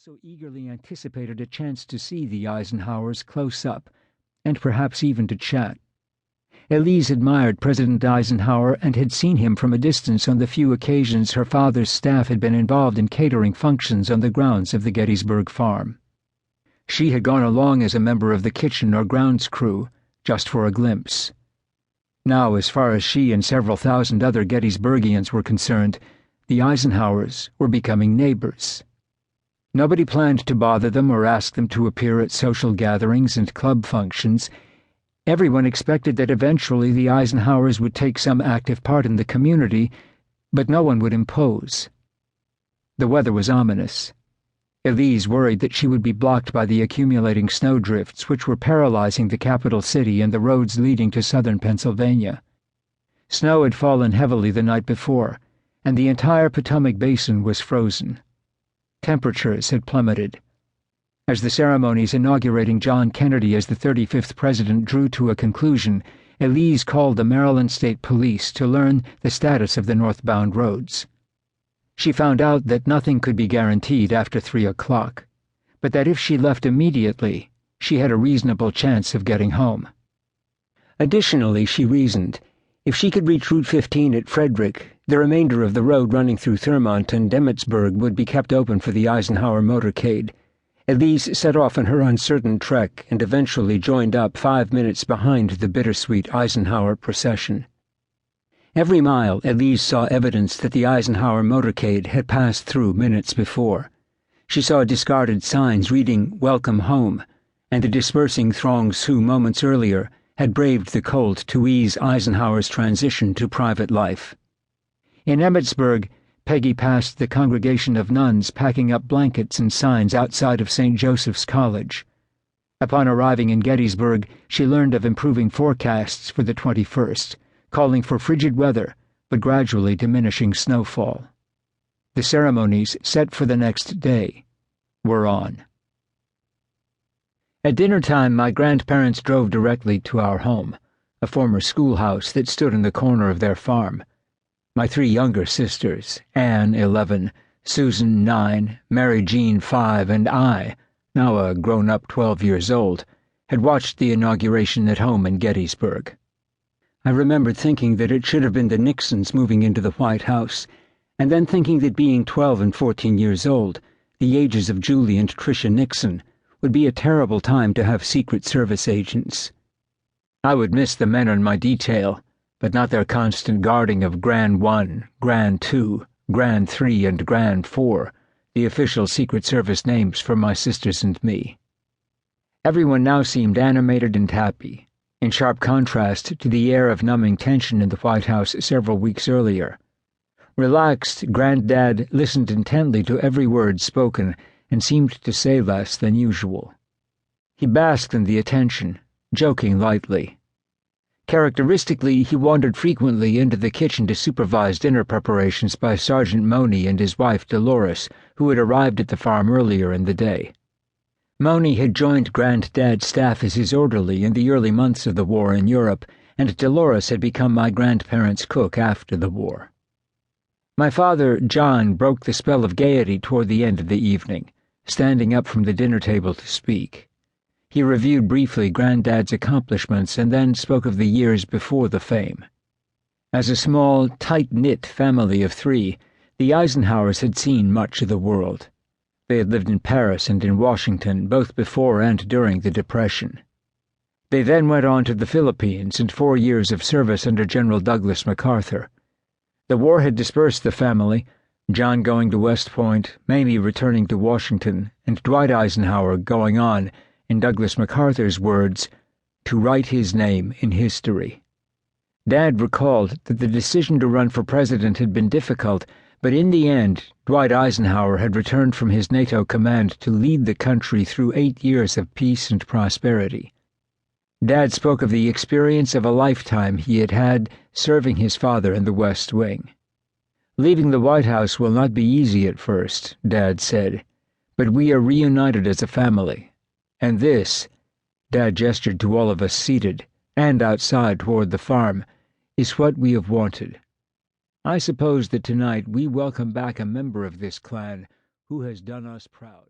also eagerly anticipated a chance to see the Eisenhowers close up, and perhaps even to chat. Elise admired President Eisenhower and had seen him from a distance on the few occasions her father's staff had been involved in catering functions on the grounds of the Gettysburg farm. She had gone along as a member of the kitchen or grounds crew, just for a glimpse. Now, as far as she and several thousand other Gettysburgians were concerned, the Eisenhowers were becoming neighbors. Nobody planned to bother them or ask them to appear at social gatherings and club functions. Everyone expected that eventually the Eisenhowers would take some active part in the community, but no one would impose. The weather was ominous. Elise worried that she would be blocked by the accumulating snowdrifts which were paralyzing the capital city and the roads leading to southern Pennsylvania. Snow had fallen heavily the night before, and the entire Potomac Basin was frozen. Temperatures had plummeted. As the ceremonies inaugurating John Kennedy as the 35th president drew to a conclusion, Elise called the Maryland State Police to learn the status of the northbound roads. She found out that nothing could be guaranteed after 3 o'clock, but that if she left immediately, she had a reasonable chance of getting home. Additionally, she reasoned, if she could reach Route 15 at Frederick, the remainder of the road running through Thurmont and Emmitsburg would be kept open for the Eisenhower motorcade. Elise set off on her uncertain trek and eventually joined up 5 minutes behind the bittersweet Eisenhower procession. Every mile, Elise saw evidence that the Eisenhower motorcade had passed through minutes before. She saw discarded signs reading, "Welcome Home," and the dispersing throngs who, moments earlier, had braved the cold to ease Eisenhower's transition to private life. In Emmitsburg, Peggy passed the congregation of nuns packing up blankets and signs outside of St. Joseph's College. Upon arriving in Gettysburg, she learned of improving forecasts for the 21st, calling for frigid weather, but gradually diminishing snowfall. The ceremonies, set for the next day, were on. At dinner time, my grandparents drove directly to our home, a former schoolhouse that stood in the corner of their farm. My 3 younger sisters, Anne, 11, Susan, 9, Mary Jean, 5, and I, now a grown-up 12 years old, had watched the inauguration at home in Gettysburg. I remembered thinking that it should have been the Nixons moving into the White House, and then thinking that being 12 and 14 years old, the ages of Julie and Tricia Nixon, would be a terrible time to have Secret Service agents. I would miss the men on my detail, but not their constant guarding of Grand 1, Grand 2, Grand 3, and Grand 4, the official Secret Service names for my sisters and me. Everyone now seemed animated and happy, in sharp contrast to the air of numbing tension in the White House several weeks earlier. Relaxed, Granddad listened intently to every word spoken and seemed to say less than usual. He basked in the attention, joking lightly. Characteristically, he wandered frequently into the kitchen to supervise dinner preparations by Sergeant Morey and his wife Dolores, who had arrived at the farm earlier in the day. Morey had joined Granddad's staff as his orderly in the early months of the war in Europe, and Dolores had become my grandparents' cook after the war. My father, John, broke the spell of gaiety toward the end of the evening, standing up from the dinner table to speak. He reviewed briefly Granddad's accomplishments and then spoke of the years before the fame. As a small, tight-knit family of 3, the Eisenhowers had seen much of the world. They had lived in Paris and in Washington, both before and during the Depression. They then went on to the Philippines and 4 years of service under General Douglas MacArthur. The war had dispersed the family, John going to West Point, Mamie returning to Washington, and Dwight Eisenhower going on, in Douglas MacArthur's words, to write his name in history. Dad recalled that the decision to run for president had been difficult, but in the end, Dwight Eisenhower had returned from his NATO command to lead the country through 8 years of peace and prosperity. Dad spoke of the experience of a lifetime he had had serving his father in the West Wing. Leaving the White House will not be easy at first, Dad said, but we are reunited as a family. And this, Dad gestured to all of us seated, and outside toward the farm, is what we have wanted. I suppose that tonight we welcome back a member of this clan who has done us proud.